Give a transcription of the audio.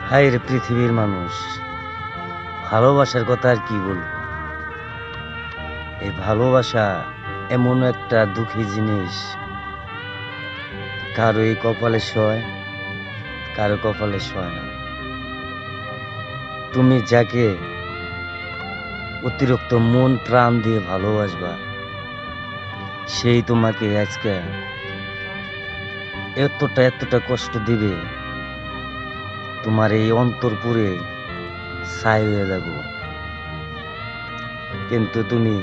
হায় রে পৃথিবীর মানুষ, ভালোবাসার কথা আর কি বলবো। এই ভালোবাসা এমন একটা দুঃখী জিনিস, কারো এই কপালে সয়, কারো কপালে সয় না। তুমি যাকে অতিরিক্ত মন প্রাণ দিয়ে ভালোবাসবা, সেই তোমাকে আজকে এতটা কষ্ট দিবে, তোমার এই অন্তর পুরে ছাই হয়ে যাব। কিন্তু তুমি